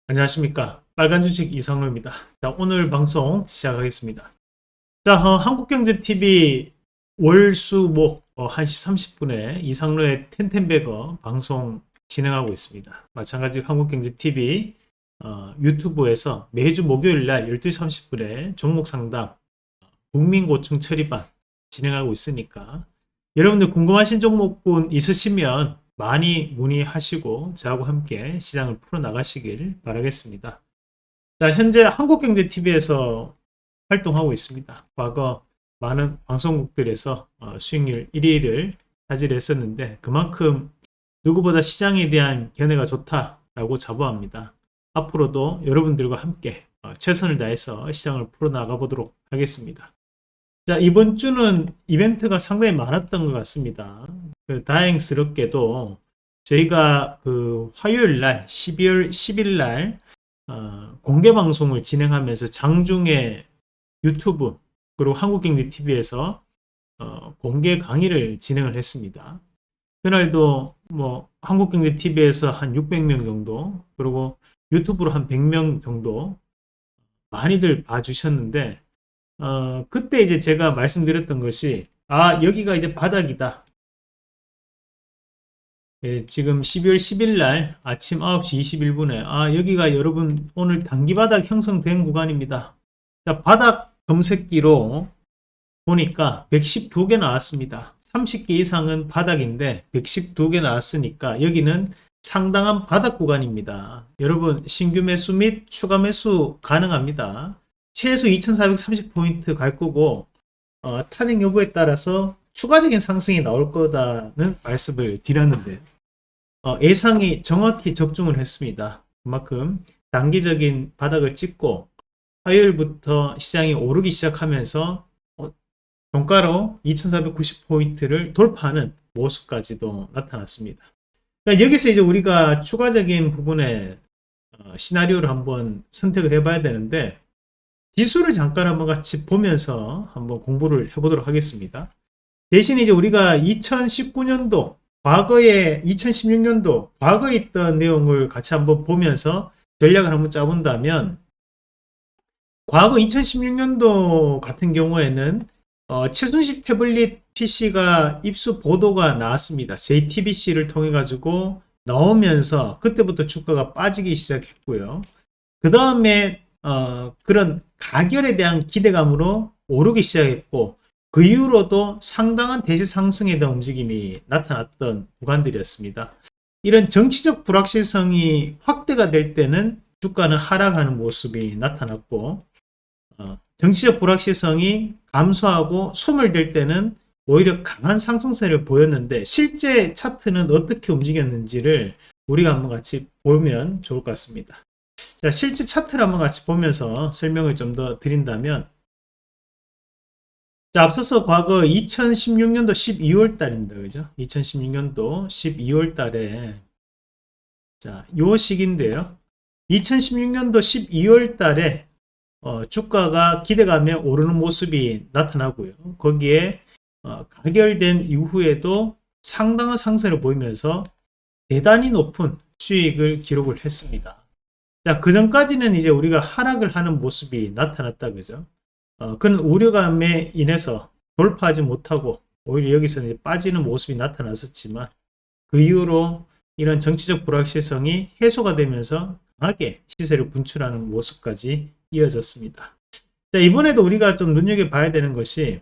안녕하십니까. 빨간 주식 이상로입니다. 자, 오늘 방송 시작하겠습니다. 자, 한국경제TV 월수목 1시 30분에 이상로의 텐텐베거 방송 진행하고 있습니다. 마찬가지로 한국경제TV 유튜브에서 매주 목요일 날 12시 30분에 종목 상담 국민고충 처리반 진행하고 있으니까 여러분들 궁금하신 종목군 있으시면 많이 문의하시고 저하고 함께 시장을 풀어나가시길 바라겠습니다. 자, 현재 한국경제TV에서 활동하고 있습니다. 과거 많은 방송국들에서 수익률 1위를 차지했었는데 그만큼 누구보다 시장에 대한 견해가 좋다라고 자부합니다. 앞으로도 여러분들과 함께 최선을 다해서 시장을 풀어나가 보도록 하겠습니다. 자, 이번 주는 이벤트가 상당히 많았던 것 같습니다. 다행스럽게도 저희가 그 화요일 날 12월 10일 날 공개 방송을 진행하면서 장중에 유튜브 그리고 한국경제TV에서 공개 강의를 진행을 했습니다. 그날도 뭐 한국경제TV에서 한 600명 정도 그리고 유튜브로 한 100명 정도 많이들 봐주셨는데 그때 이제 제가 말씀드렸던 것이 여기가 이제 바닥이다. 예, 지금 12월 10일 날 아침 9시 21분에 여기가 여러분 오늘 단기 바닥 형성된 구간입니다. 자, 바닥 검색기로 보니까 112개 나왔습니다. 30개 이상은 바닥인데 112개 나왔으니까 여기는 상당한 바닥 구간입니다. 여러분 신규 매수 및 추가 매수 가능합니다. 최소 2430포인트 갈 거고 탄핵 여부에 따라서 추가적인 상승이 나올 거다는 말씀을 드렸는데 예상이 정확히 적중을 했습니다. 그만큼 단기적인 바닥을 찍고 화요일부터 시장이 오르기 시작하면서 종가로 2490포인트를 돌파하는 모습까지도 나타났습니다. 그러니까 여기서 이제 우리가 추가적인 부분에 시나리오를 한번 선택을 해봐야 되는데 지수를 잠깐 한번 같이 보면서 한번 공부를 해보도록 하겠습니다. 대신 이제 우리가 2019년도 과거에 2016년도 과거에 있던 내용을 같이 한번 보면서 전략을 한번 짜본다면 과거 2016년도 같은 경우에는 최순실 태블릿 PC가 입수 보도가 나왔습니다. JTBC를 통해 가지고 나오면서 그때부터 주가가 빠지기 시작했고요. 그 다음에 그런 가결에 대한 기대감으로 오르기 시작했고 그 이후로도 상당한 대세 상승에 대한 움직임이 나타났던 구간들이었습니다. 이런 정치적 불확실성이 확대가 될 때는 주가는 하락하는 모습이 나타났고 정치적 불확실성이 감소하고 소멸될 때는 오히려 강한 상승세를 보였는데 실제 차트는 어떻게 움직였는지를 우리가 한번 같이 보면 좋을 것 같습니다. 자, 실제 차트를 한번 같이 보면서 설명을 좀 더 드린다면 자, 앞서서 과거 2016년도 12월 달입니다. 그죠? 2016년도 12월 달에 자, 요 시기인데요. 2016년도 12월 달에 주가가 기대감에 오르는 모습이 나타나고요. 거기에 가결된 이후에도 상당한 상승을 보이면서 대단히 높은 수익을 기록을 했습니다. 자, 그 전까지는 이제 우리가 하락을 하는 모습이 나타났다. 그죠? 그런 우려감에 인해서 돌파하지 못하고 오히려 여기서는 이제 빠지는 모습이 나타났었지만 그 이후로 이런 정치적 불확실성이 해소가 되면서 강하게 시세를 분출하는 모습까지 이어졌습니다. 자, 이번에도 우리가 좀 눈여겨봐야 되는 것이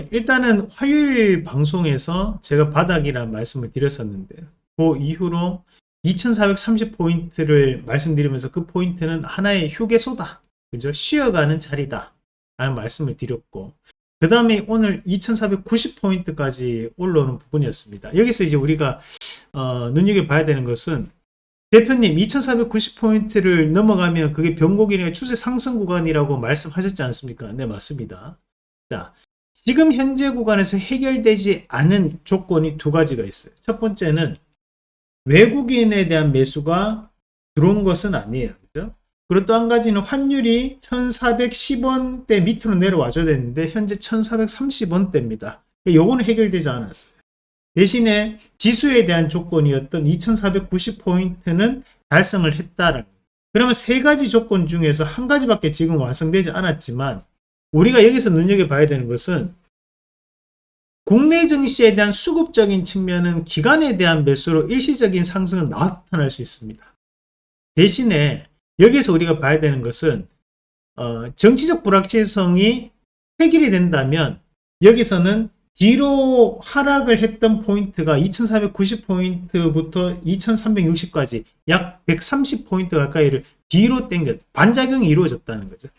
일단은 화요일 방송에서 제가 바닥이라는 말씀을 드렸었는데요. 그 이후로 2430포인트를 말씀드리면서 그 포인트는 하나의 휴게소다. 그죠? 쉬어가는 자리다. 라는 말씀을 드렸고, 그 다음에 오늘 2490포인트까지 올라오는 부분이었습니다. 여기서 이제 우리가, 눈여겨봐야 되는 것은, 대표님 2490포인트를 넘어가면 그게 변곡이나 추세 상승 구간이라고 말씀하셨지 않습니까? 네, 맞습니다. 자, 지금 현재 구간에서 해결되지 않은 조건이 두 가지가 있어요. 첫 번째는 외국인에 대한 매수가 들어온 것은 아니에요. 그죠? 그리고 또 한 가지는 환율이 1410원대 밑으로 내려와줘야 되는데 현재 1430원대입니다. 요거는 해결되지 않았어요. 대신에 지수에 대한 조건이었던 2490포인트는 달성을 했다라는. 그러면 세 가지 조건 중에서 한 가지밖에 지금 완성되지 않았지만 우리가 여기서 눈여겨봐야 되는 것은 국내 증시에 대한 수급적인 측면은 기관에 대한 매수로 일시적인 상승은 나타날 수 있습니다. 대신에 여기서 우리가 봐야 되는 것은 정치적 불확실성이 해결이 된다면 여기서는 뒤로 하락을 했던 포인트가 2490포인트부터 2360까지 약 130포인트 가까이를 뒤로 당겼, 반작용이 이루어졌다는 거죠.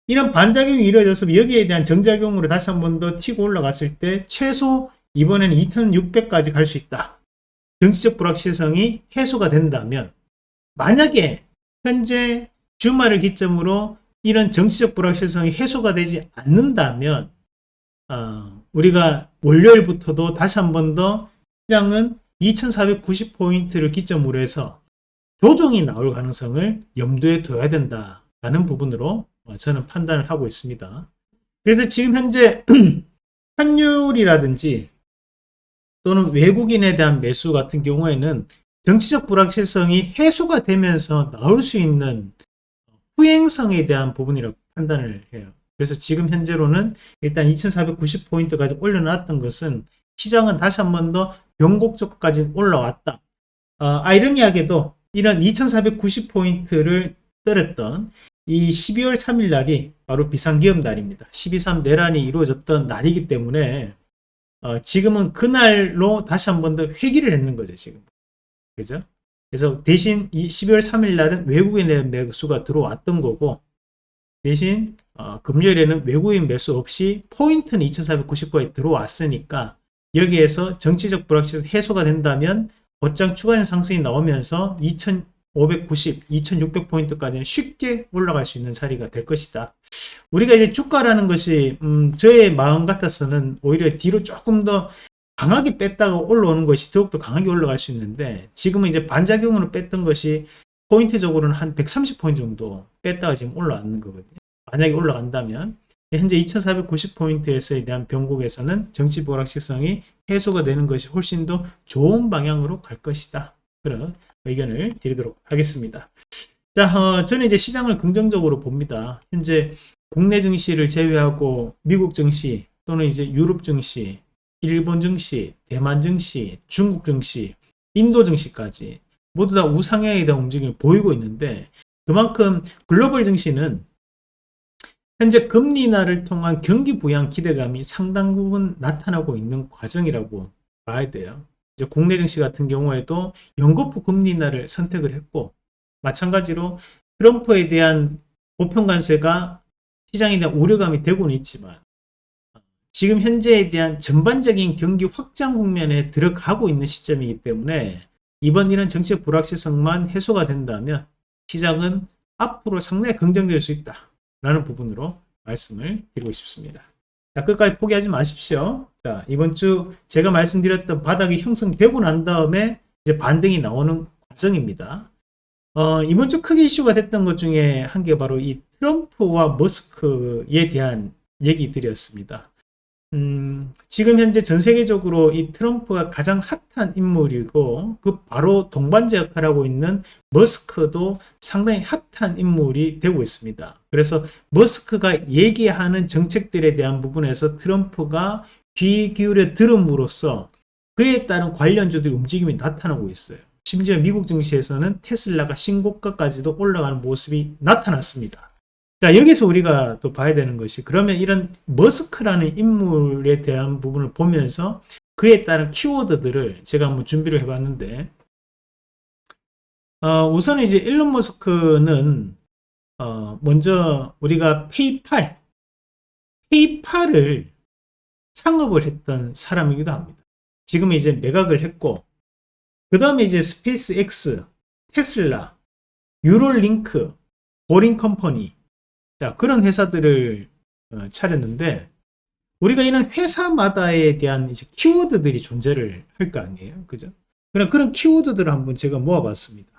이런 반작용이 이루어져서 여기에 대한 정작용으로 다시 한 번 더 튀고 올라갔을 때 최소 이번에는 2600까지 갈 수 있다. 정치적 불확실성이 해소가 된다면, 만약에 현재 주말을 기점으로 이런 정치적 불확실성이 해소가 되지 않는다면 우리가 월요일부터도 다시 한 번 더 시장은 2490포인트를 기점으로 해서 조정이 나올 가능성을 염두에 둬야 된다라는 부분으로 저는 판단을 하고 있습니다. 그래서 지금 현재 환율이라든지 또는 외국인에 대한 매수 같은 경우에는 정치적 불확실성이 해소가 되면서 나올 수 있는 후행성에 대한 부분이라고 판단을 해요. 그래서 지금 현재로는 일단 2490포인트까지 올려놨던 것은 시장은 다시 한 번 더 변곡적까지 올라왔다. 아이러니하게도 이런 2490포인트를 때렸던 이 12월 3일 날이 바로 비상기업 날입니다. 12.3 내란이 이루어졌던 날이기 때문에 지금은 그날로 다시 한 번 더 회귀를 했는 거죠, 지금. 그죠? 그래서 대신 이 12월 3일 날은 외국인의 매수가 들어왔던 거고, 대신 금요일에는 외국인 매수 없이 포인트는 2490까지 들어왔으니까 여기에서 정치적 불확실성 해소가 된다면 곧장 추가적인 상승이 나오면서 2590, 2600포인트까지는 쉽게 올라갈 수 있는 자리가 될 것이다. 우리가 이제 주가라는 것이 저의 마음 같아서는 오히려 뒤로 조금 더 강하게 뺐다가 올라오는 것이 더욱더 강하게 올라갈 수 있는데, 지금은 이제 반작용으로 뺐던 것이 포인트적으로는 한 130포인트 정도 뺐다가 지금 올라왔는 거거든요. 만약에 올라간다면 현재 2490포인트에서에 대한 변곡에서는 정치 불확실성이 해소가 되는 것이 훨씬 더 좋은 방향으로 갈 것이다. 그런 의견을 드리도록 하겠습니다. 자, 저는 이제 시장을 긍정적으로 봅니다. 현재 국내 증시를 제외하고 미국 증시 또는 이제 유럽 증시, 일본 증시, 대만 증시, 중국 증시, 인도 증시까지 모두 다 우상향에 대한 움직임을 보이고 있는데, 그만큼 글로벌 증시는 현재 금리 인하를 통한 경기 부양 기대감이 상당 부분 나타나고 있는 과정이라고 봐야 돼요. 이제 국내 증시 같은 경우에도 연거푸 금리 인하를 선택을 했고, 마찬가지로 트럼프에 대한 보편 관세가 시장에 대한 우려감이 되고는 있지만 지금 현재에 대한 전반적인 경기 확장 국면에 들어가고 있는 시점이기 때문에 이번 이런 정치적 불확실성만 해소가 된다면 시장은 앞으로 상당히 긍정될 수 있다라는 부분으로 말씀을 드리고 싶습니다. 자, 끝까지 포기하지 마십시오. 자, 이번 주 제가 말씀드렸던 바닥이 형성되고 난 다음에 이제 반등이 나오는 과정입니다. 이번 주 크게 이슈가 됐던 것 중에 한 게 바로 이 트럼프와 머스크에 대한 얘기들이었습니다. 지금 현재 전 세계적으로 이 트럼프가 가장 핫한 인물이고, 그 바로 동반자 역할을 하고 있는 머스크도 상당히 핫한 인물이 되고 있습니다. 그래서 머스크가 얘기하는 정책들에 대한 부분에서 트럼프가 귀 기울여 들음으로써 그에 따른 관련주들의 움직임이 나타나고 있어요. 심지어 미국 증시에서는 테슬라가 신고가까지도 올라가는 모습이 나타났습니다. 자, 여기서 우리가 또 봐야 되는 것이, 그러면 이런 머스크라는 인물에 대한 부분을 보면서 그에 따른 키워드들을 제가 한번 준비를 해봤는데, 우선 이제 일론 머스크는 먼저 우리가 페이팔을 창업을 했던 사람이기도 합니다. 지금 이제 매각을 했고, 그 다음에 이제 스페이스 X, 테슬라, 유로링크, 보링 컴퍼니, 자, 그런 회사들을 차렸는데, 우리가 이런 회사마다에 대한 이제 키워드들이 존재를 할 거 아니에요, 그죠? 그런 키워드들을 한번 제가 모아봤습니다.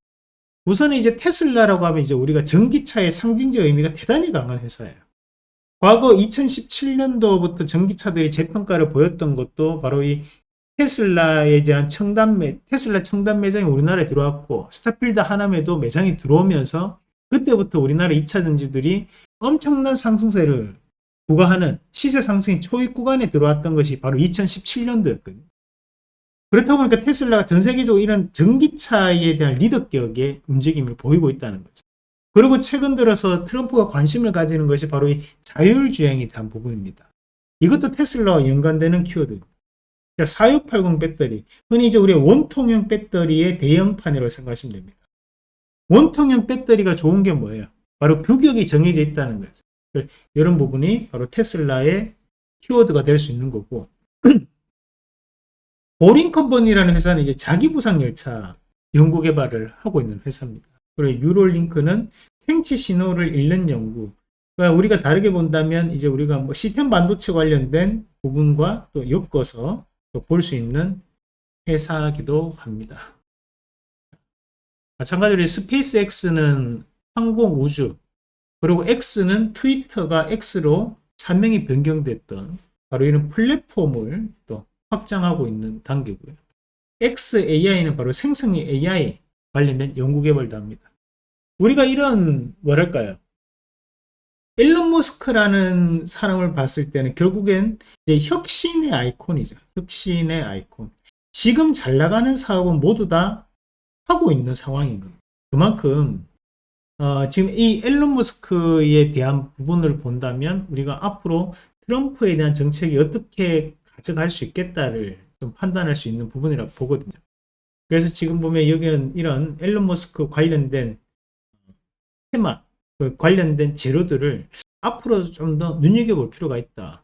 우선 이제 테슬라라고 하면 이제 우리가 전기차의 상징적 의미가 대단히 강한 회사예요. 과거 2017년도부터 전기차들이 재평가를 보였던 것도 바로 이 테슬라에 대한 테슬라 청단 매장이 우리나라에 들어왔고, 스타필드 하남에도 매장이 들어오면서, 그때부터 우리나라 2차 전지들이 엄청난 상승세를 구가하는 시세 상승이 초입 구간에 들어왔던 것이 바로 2017년도였거든요. 그렇다 보니까 테슬라가 전 세계적으로 이런 전기차에 대한 리더격의 움직임을 보이고 있다는 거죠. 그리고 최근 들어서 트럼프가 관심을 가지는 것이 바로 이 자율주행에 대한 부분입니다. 이것도 테슬라와 연관되는 키워드입니다. 4680 배터리, 흔히 이제 우리 원통형 배터리의 대형판이라고 생각하시면 됩니다. 원통형 배터리가 좋은 게 뭐예요? 바로 규격이 정해져 있다는 거죠. 이런 부분이 바로 테슬라의 키워드가 될 수 있는 거고, 보링컴퍼니라는 회사는 이제 자기부상 열차 연구 개발을 하고 있는 회사입니다. 그리고 유로링크는 생체 신호를 읽는 연구. 그러니까 우리가 다르게 본다면 이제 우리가 뭐 시스템 반도체 관련된 부분과 또 엮어서 볼 수 있는 회사이기도 합니다. 마찬가지로 스페이스 X는 항공 우주, 그리고 X는 트위터가 X로 사명이 변경됐던 바로 이런 플랫폼을 또 확장하고 있는 단계고요. XAI는 바로 생성의 AI 관련된 연구개발도 합니다. 우리가 이런 뭐랄까요? 일론 머스크라는 사람을 봤을 때는 결국엔 이제 혁신의 아이콘이죠. 혁신의 아이콘. 지금 잘 나가는 사업은 모두 다 하고 있는 상황인 겁니다. 그만큼 지금 이 일론 머스크에 대한 부분을 본다면 우리가 앞으로 트럼프에 대한 정책이 어떻게 가져갈 수 있겠다를 좀 판단할 수 있는 부분이라고 보거든요. 그래서 지금 보면 여기는 이런 일론 머스크 관련된 테마, 관련된 재료들을 앞으로 좀 더 눈여겨볼 필요가 있다.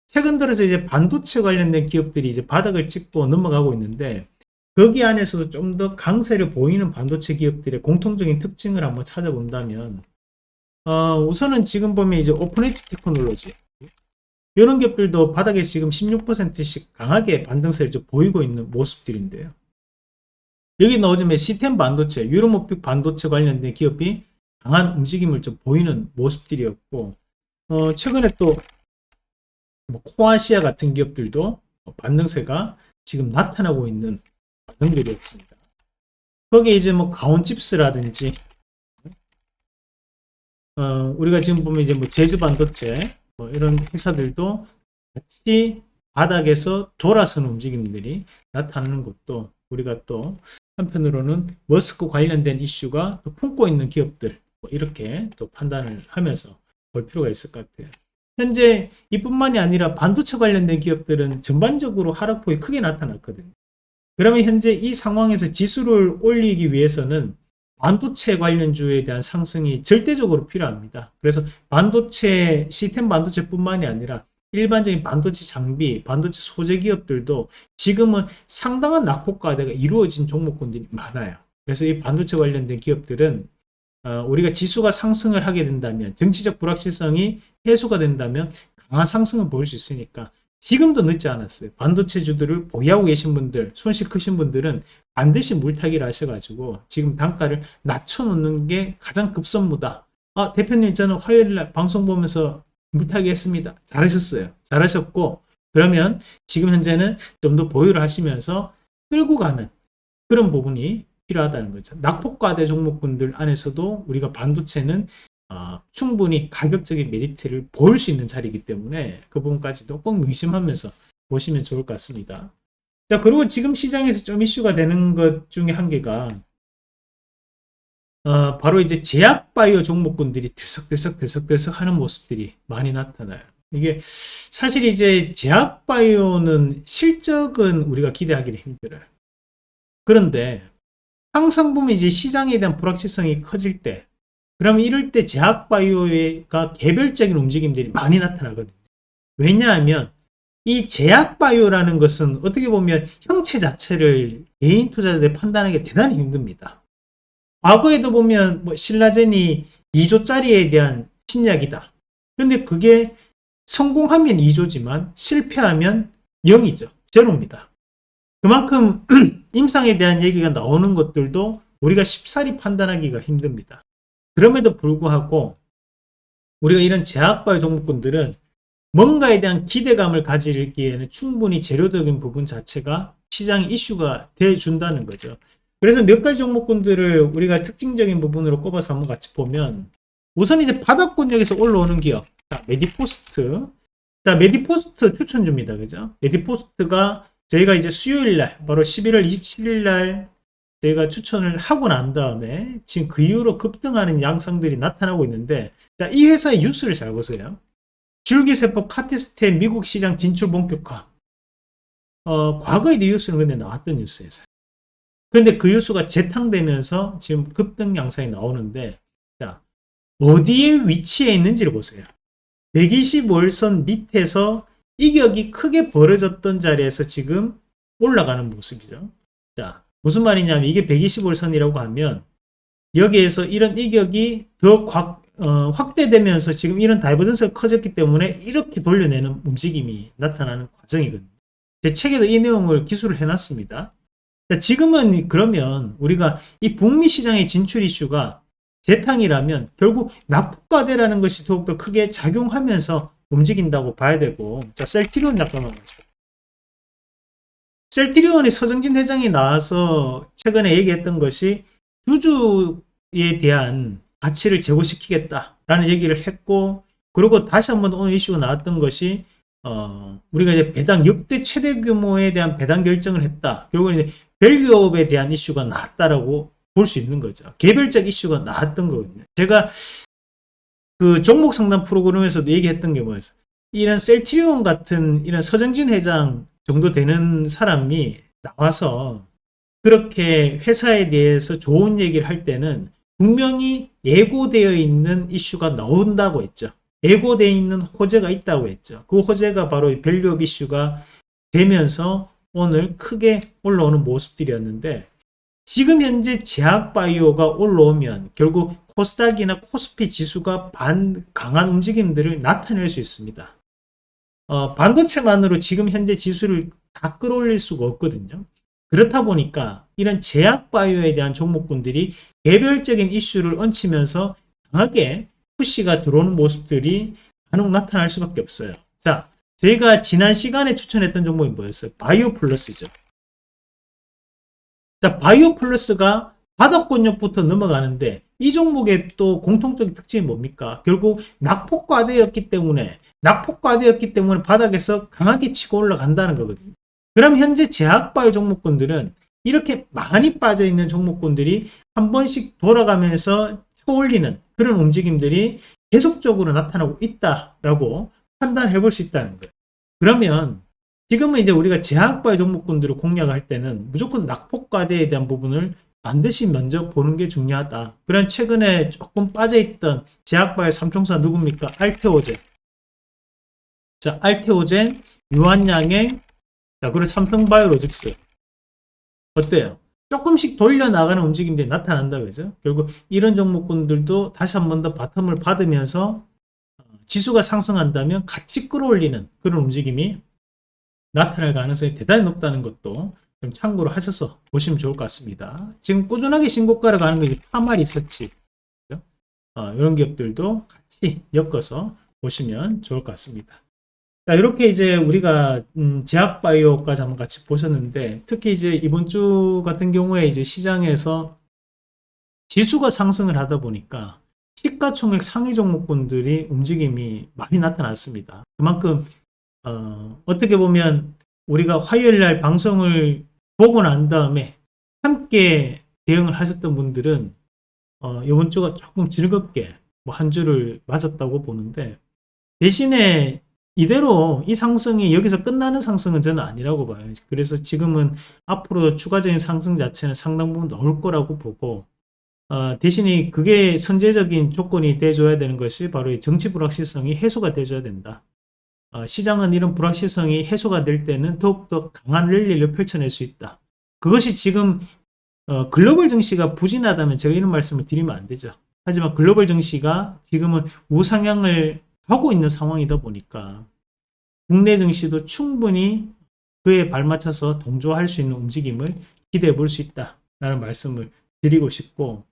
최근 들어서 이제 반도체 관련된 기업들이 이제 바닥을 찍고 넘어가고 있는데, 거기 안에서도 좀 더 강세를 보이는 반도체 기업들의 공통적인 특징을 한번 찾아본다면, 우선은 지금 보면 이제 오픈엣지 테크놀로지, 이런 기업들도 바닥에 지금 16%씩 강하게 반등세를 좀 보이고 있는 모습들인데요. 여기 넣어주면 시스템 반도체, 유로모픽 반도체 관련된 기업이 강한 움직임을 좀 보이는 모습들이었고, 최근에 또 뭐 코아시아 같은 기업들도 반등세가 지금 나타나고 있는 반등들이었습니다. 거기에 이제 뭐 가온칩스라든지, 우리가 지금 보면 이제 뭐 제주 반도체, 뭐 이런 회사들도 같이 바닥에서 돌아서는 움직임들이 나타나는 것도 우리가 또 한편으로는 머스크 관련된 이슈가 또 품고 있는 기업들, 뭐 이렇게 또 판단을 하면서 볼 필요가 있을 것 같아요. 현재 이뿐만이 아니라 반도체 관련된 기업들은 전반적으로 하락폭이 크게 나타났거든요. 그러면 현재 이 상황에서 지수를 올리기 위해서는 반도체 관련주에 대한 상승이 절대적으로 필요합니다. 그래서 반도체, 시스템 반도체뿐만이 아니라 일반적인 반도체 장비, 반도체 소재 기업들도 지금은 상당한 낙폭과대가 이루어진 종목군들이 많아요. 그래서 이 반도체 관련된 기업들은 우리가 지수가 상승을 하게 된다면, 정치적 불확실성이 해소가 된다면 강한 상승을 보일 수 있으니까 지금도 늦지 않았어요. 반도체주들을 보유하고 계신 분들, 손실 크신 분들은 반드시 물타기를 하셔가지고 지금 단가를 낮춰놓는 게 가장 급선무다. 대표님, 저는 화요일날 방송 보면서 물타기 했습니다. 잘하셨어요. 잘하셨고, 그러면 지금 현재는 좀 더 보유를 하시면서 끌고 가는 그런 부분이 필요하다는 거죠. 낙폭과대 종목군들 안에서도 우리가 반도체는 충분히 가격적인 메리트를 보일 수 있는 자리이기 때문에 그 부분까지도 꼭 의심하면서 보시면 좋을 것 같습니다. 자, 그리고 지금 시장에서 좀 이슈가 되는 것 중에 한 개가 바로 이제 제약바이오 종목군들이 들썩들썩 하는 모습들이 많이 나타나요. 이게 사실 이제 제약바이오는 실적은 우리가 기대하기는 힘들어요. 그런데 항상 보면 이제 시장에 대한 불확실성이 커질 때, 그러면 이럴 때 제약바이오가 개별적인 움직임들이 많이 나타나거든요. 왜냐하면 이 제약바이오라는 것은 어떻게 보면 형체 자체를 개인 투자자들이 판단하기 대단히 힘듭니다. 과거에도 보면 뭐 신라젠이 2조짜리에 대한 신약이다. 근데 그게 성공하면 2조지만 실패하면 0이죠. 제로입니다. 그만큼 임상에 대한 얘기가 나오는 것들도 우리가 쉽사리 판단하기가 힘듭니다. 그럼에도 불구하고 우리가 이런 제약바이오 종목군들은 뭔가에 대한 기대감을 가지기에는 충분히 재료적인 부분 자체가 시장 이슈가 돼 준다는 거죠. 그래서 몇 가지 종목군들을 우리가 특징적인 부분으로 꼽아서 한번 같이 보면, 우선 이제 바닥권역에서 올라오는 기업, 자, 메디포스트. 자, 메디포스트 추천 줍니다. 그죠? 메디포스트가 저희가 이제 수요일 날, 바로 11월 27일 날 저희가 추천을 하고 난 다음에 지금 그 이후로 급등하는 양상들이 나타나고 있는데, 자, 이 회사의 뉴스를 잘 보세요. 줄기세포 카티스텐 미국 시장 진출 본격화. 과거의 뉴스는 근데 나왔던 뉴스에서. 근데 그 뉴스가 재탕되면서 지금 급등 양상이 나오는데, 자, 어디에 위치해 있는지를 보세요. 125일선 밑에서 이격이 크게 벌어졌던 자리에서 지금 올라가는 모습이죠. 자, 무슨 말이냐면 이게 125일선이라고 하면 여기에서 이런 이격이 더 확대되면서 지금 이런 다이버전스가 커졌기 때문에 이렇게 돌려내는 움직임이 나타나는 과정이거든요. 제 책에도 이 내용을 기술을 해놨습니다. 자, 지금은 그러면 우리가 이 북미 시장의 진출 이슈가 재탕이라면 결국 낙폭과대라는 것이 더욱더 크게 작용하면서 움직인다고 봐야 되고, 자, 셀트리온 잠깐만 보세요. 셀트리온의 서정진 회장이 나와서 최근에 얘기했던 것이 주주에 대한 가치를 제고시키겠다라는 얘기를 했고, 그리고 다시 한번 오늘 이슈가 나왔던 것이 우리가 이제 배당 역대 최대 규모에 대한 배당 결정을 했다. 결국은 이제 밸류업에 대한 이슈가 나왔다라고 볼 수 있는 거죠. 개별적 이슈가 나왔던 거거든요. 제가 그 종목 상담 프로그램에서도 얘기했던 게 뭐였어요? 이런 셀트리온 같은 이런 서정진 회장 정도 되는 사람이 나와서 그렇게 회사에 대해서 좋은 얘기를 할 때는 분명히 예고되어 있는 이슈가 나온다고 했죠. 예고되어 있는 호재가 있다고 했죠. 그 호재가 바로 이 밸류업 이슈가 되면서 오늘 크게 올라오는 모습들이었는데, 지금 현재 제약바이오가 올라오면 결국 코스닥이나 코스피 지수가 강한 움직임들을 나타낼 수 있습니다. 반도체만으로 지금 현재 지수를 다 끌어올릴 수가 없거든요. 그렇다 보니까 이런 제약바이오에 대한 종목군들이 개별적인 이슈를 얹히면서 강하게 푸시가 들어오는 모습들이 간혹 나타날 수밖에 없어요. 자, 저희가 지난 시간에 추천했던 종목이 뭐였어요? 바이오 플러스죠. 자, 바이오 플러스가 바닥권역부터 넘어가는데 이 종목의 또 공통적인 특징이 뭡니까? 결국 낙폭과대였기 때문에 바닥에서 강하게 치고 올라간다는 거거든요. 그럼 현재 제약바이오 종목군들은 이렇게 많이 빠져있는 종목군들이 한 번씩 돌아가면서 쳐올리는 그런 움직임들이 계속적으로 나타나고 있다라고 판단해 볼 수 있다는 거예요. 그러면 지금은 이제 우리가 제약바이오 종목군들을 공략할 때는 무조건 낙폭과대에 대한 부분을 반드시 먼저 보는 게 중요하다. 그런 최근에 조금 빠져있던 제약바이오 삼총사 누굽니까? 알테오젠. 자, 알테오젠, 유한양행, 자, 그리고 삼성바이오로직스. 어때요? 조금씩 돌려나가는 움직임들이 나타난다. 그죠? 결국 이런 종목군들도 다시 한 번 더 바텀을 받으면서 지수가 상승한다면 같이 끌어올리는 그런 움직임이 나타날 가능성이 대단히 높다는 것도 좀 참고로 하셔서 보시면 좋을 것 같습니다. 지금 꾸준하게 신고가를 가는 게 파마리 서치, 이런 기업들도 같이 엮어서 보시면 좋을 것 같습니다. 자, 이렇게 이제 우리가 제약바이오까지 한번 같이 보셨는데, 특히 이제 이번 주 같은 경우에 이제 시장에서 지수가 상승을 하다 보니까 시가총액 상위 종목군들이 움직임이 많이 나타났습니다. 그만큼 어떻게 보면 우리가 화요일 날 방송을 보고 난 다음에 함께 대응을 하셨던 분들은 이번 주가 조금 즐겁게 한 주를 맞았다고 보는데, 대신에 이대로 이 상승이 여기서 끝나는 상승은 저는 아니라고 봐요. 그래서 지금은 앞으로 추가적인 상승 자체는 상당 부분 나올 거라고 보고, 대신에 그게 선제적인 조건이 돼줘야 되는 것이 바로 이 정치 불확실성이 해소가 돼줘야 된다. 시장은 이런 불확실성이 해소가 될 때는 더욱더 강한 랠리를 펼쳐낼 수 있다. 그것이 지금 글로벌 증시가 부진하다면 제가 이런 말씀을 드리면 안 되죠. 하지만 글로벌 증시가 지금은 우상향을 하고 있는 상황이다 보니까 국내 증시도 충분히 그에 발맞춰서 동조할 수 있는 움직임을 기대해 볼 수 있다라는 말씀을 드리고 싶고,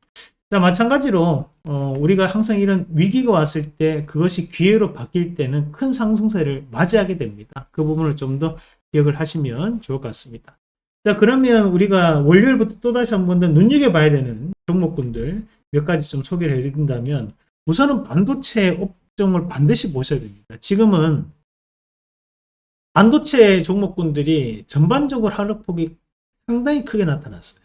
자, 마찬가지로 우리가 항상 이런 위기가 왔을 때 그것이 기회로 바뀔 때는 큰 상승세를 맞이하게 됩니다. 그 부분을 좀 더 기억을 하시면 좋을 것 같습니다. 자, 그러면 우리가 월요일부터 또다시 한 번 더 눈여겨봐야 되는 종목군들 몇 가지 좀 소개를 해드린다면, 우선은 반도체 업종을 반드시 보셔야 됩니다. 지금은 반도체 종목군들이 전반적으로 하락폭이 상당히 크게 나타났어요.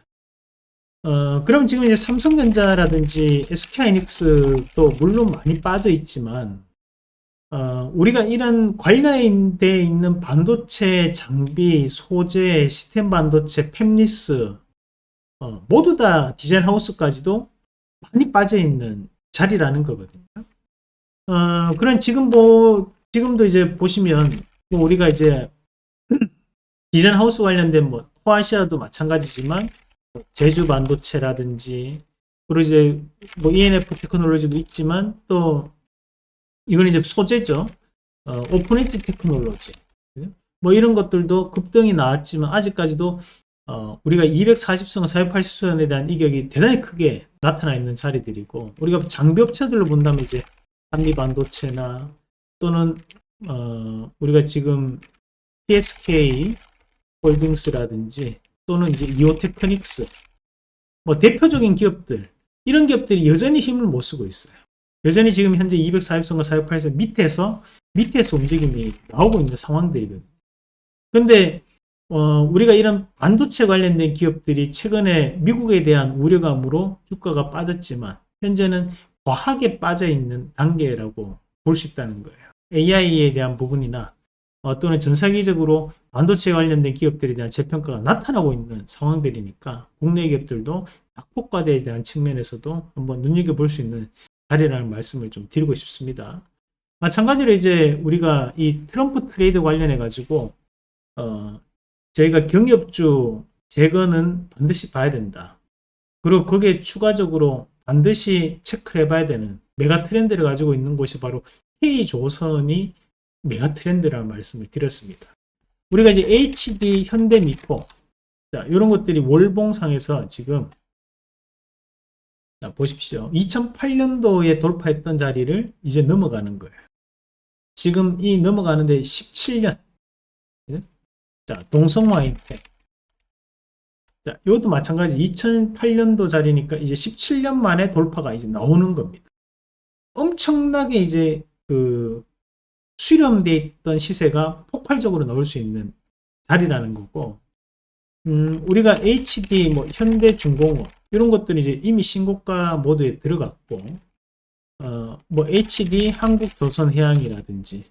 그럼 지금 이제 삼성전자라든지 SK하이닉스도 물론 많이 빠져 있지만, 우리가 이런 관련되어 있는 반도체 장비, 소재, 시스템 반도체, 팹리스, 모두 다 디자인 하우스까지도 많이 빠져 있는 자리라는 거거든요. 그런 지금도 이제 보시면, 뭐 우리가 이제 디자인 하우스 관련된 뭐 코아시아도 마찬가지지만, 제주 반도체라든지, 그리고 이제 뭐 ENF 테크놀로지도 있지만, 또 이건 이제 소재죠. 오픈 엣지 테크놀로지. 뭐 이런 것들도 급등이 나왔지만 아직까지도 우리가 240선, 480선에 대한 이격이 대단히 크게 나타나 있는 자리들이고, 우리가 장비 업체들로 본다면 이제 한미 반도체나 또는 우리가 지금 TSK 홀딩스라든지 또는 이제 이오테크닉스, 뭐 대표적인 기업들, 이런 기업들이 여전히 힘을 못 쓰고 있어요. 여전히 지금 현재 240선과 480선 밑에서 움직임이 나오고 있는 상황들이거든요. 근데 우리가 이런 반도체 관련된 기업들이 최근에 미국에 대한 우려감으로 주가가 빠졌지만, 현재는 과하게 빠져 있는 단계라고 볼 수 있다는 거예요. AI에 대한 부분이나 또는 전 세계적으로 반도체 관련된 기업들에 대한 재평가가 나타나고 있는 상황들이니까, 국내 기업들도 낙폭과대에 대한 측면에서도 한번 눈여겨볼 수 있는 자리라는 말씀을 좀 드리고 싶습니다. 마찬가지로 이제 우리가 이 트럼프 트레이드 관련해 가지고 저희가 경협주 제거는 반드시 봐야 된다. 그리고 거기에 추가적으로 반드시 체크를 해봐야 되는 메가 트렌드를 가지고 있는 곳이 바로 K조선이 메가 트렌드라는 말씀을 드렸습니다. 우리가 이제 HD, 현대미포, 자, 이런 것들이 월봉상에서 지금, 자, 보십시오. 2008년도에 돌파했던 자리를 이제 넘어가는 거예요. 지금 이 넘어가는데 17년. 자, 동성화인텍. 자, 이것도 마찬가지. 2008년도 자리니까 이제 17년 만에 돌파가 이제 나오는 겁니다. 엄청나게 이제 수렴돼 있던 시세가 폭발적으로 나올 수 있는 자리라는 거고, 우리가 HD, 뭐 현대중공업 이런 것들이 이제 이미 신고가 모드에 들어갔고, 뭐 HD 한국조선해양이라든지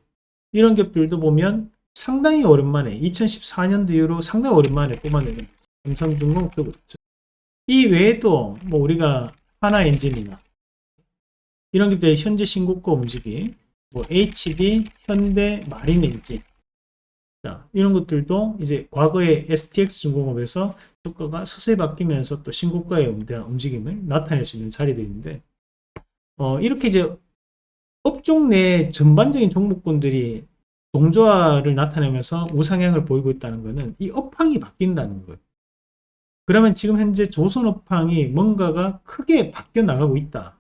이런 기업들도 보면 상당히 오랜만에 2014년도 이후로 상당히 오랜만에 뽑아내는 삼성중공업도 그렇죠. 이 외에도 뭐 우리가 하나엔진이나 이런 기업들의 현재 신고가 움직임, 뭐 HD, 현대, 마린엔진, 자, 이런 것들도 이제 과거의 STX중공업에서 주가가 서서히 바뀌면서 또 신고가에 대한 움직임을 나타낼 수 있는 자리들인데, 이렇게 이제 업종 내 전반적인 종목군들이 동조화를 나타내면서 우상향을 보이고 있다는 것은 이 업황이 바뀐다는 것. 그러면 지금 현재 조선업황이 뭔가가 크게 바뀌어 나가고 있다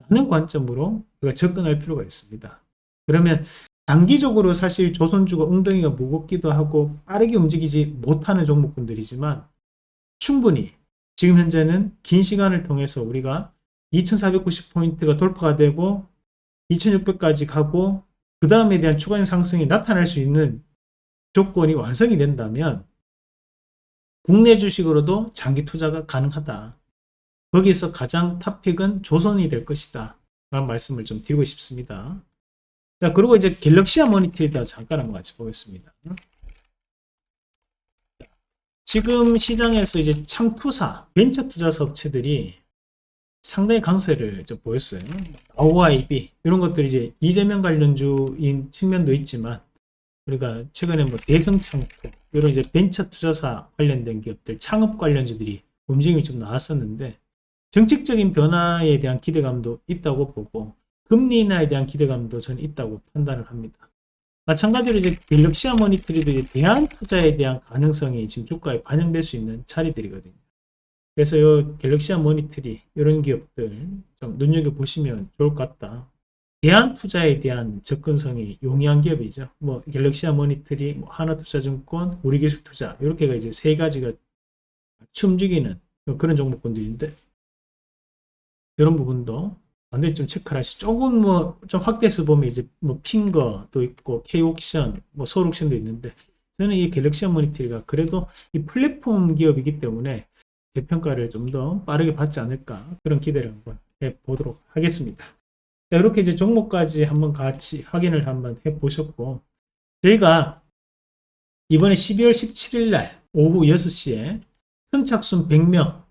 라는 관점으로 우리가 접근할 필요가 있습니다. 그러면 단기적으로 사실 조선주가 엉덩이가 무겁기도 하고 빠르게 움직이지 못하는 종목군들이지만, 충분히 지금 현재는 긴 시간을 통해서 우리가 2490포인트가 돌파가 되고 2600까지 가고 그 다음에 대한 추가적인 상승이 나타날 수 있는 조건이 완성이 된다면 국내 주식으로도 장기 투자가 가능하다. 거기서 가장 탑픽은 조선이 될 것이다 라는 말씀을 좀 드리고 싶습니다. 자, 그리고 이제 갤럭시아 모니터에다 잠깐 한번 같이 보겠습니다. 지금 시장에서 이제 창투사, 벤처 투자사 업체들이 상당히 강세를 좀 보였어요. OIB 이런 것들이 이제 이재명 관련주인 측면도 있지만, 우리가 최근에 뭐 대성창투 이런 이제 벤처 투자사 관련된 기업들, 창업 관련주들이 움직임이 좀 나왔었는데, 정책적인 변화에 대한 기대감도 있다고 보고 금리 인하에 대한 기대감도 저는 있다고 판단을 합니다. 마찬가지로 이제 갤럭시아 모니터리도 이제 대안 투자에 대한 가능성이 지금 주가에 반영될 수 있는 자리들이거든요. 그래서 이 갤럭시아 모니터리 이런 기업들 좀 눈여겨보시면 좋을 것 같다. 대안 투자에 대한 접근성이 용이한 기업이죠. 뭐 갤럭시아 모니터링, 뭐 하나투자증권, 우리기술투자 이렇게가 이제 세 가지가 같이 움직이는 그런 종목군들인데 이런 부분도 완전히 좀 체크를 하시죠. 조금 뭐 좀 확대해서 보면 이제 뭐 핑거도 있고 K옥션, 뭐 서울옥션도 있는데 저는 이 갤럭시아 모니터링가 그래도 이 플랫폼 기업이기 때문에 재평가를 좀 더 빠르게 받지 않을까 그런 기대를 한번 해보도록 하겠습니다. 자, 이렇게 이제 종목까지 한번 같이 확인을 한번 해보셨고, 저희가 이번에 12월 17일 날 오후 6시에 선착순 100명,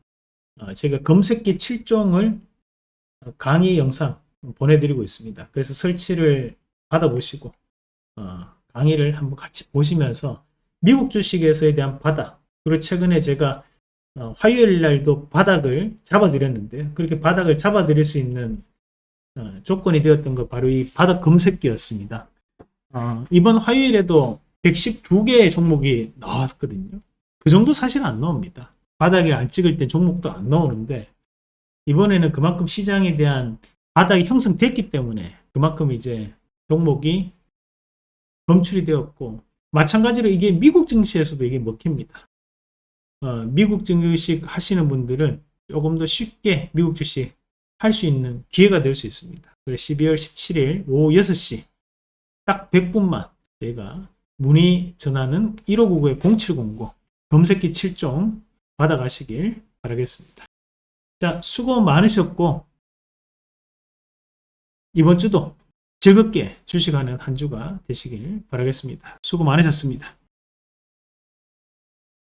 제가 검색기 7종을 강의 영상 보내드리고 있습니다. 그래서 설치를 받아보시고, 강의를 한번 같이 보시면서 미국 주식에서에 대한 바닥, 그리고 최근에 제가 화요일 날도 바닥을 잡아드렸는데, 그렇게 바닥을 잡아드릴 수 있는 조건이 되었던 거 바로 이 바닥 검색기였습니다. 이번 화요일에도 112개의 종목이 나왔거든요. 그 정도 사실 안 나옵니다. 바닥을 안 찍을 때 종목도 안 나오는데 이번에는 그만큼 시장에 대한 바닥이 형성됐기 때문에 그만큼 이제 종목이 검출이 되었고 마찬가지로 이게 미국 증시에서도 이게 먹힙니다. 미국 주식 하시는 분들은 조금 더 쉽게 미국 주식 할 수 있는 기회가 될 수 있습니다. 그래서 12월 17일 오후 6시 딱 100분만 제가 문의 전화는 1599-0700 검색기 7종 받아가시길 바라겠습니다. 자, 수고 많으셨고 이번 주도 즐겁게 주식하는 한 주가 되시길 바라겠습니다. 수고 많으셨습니다.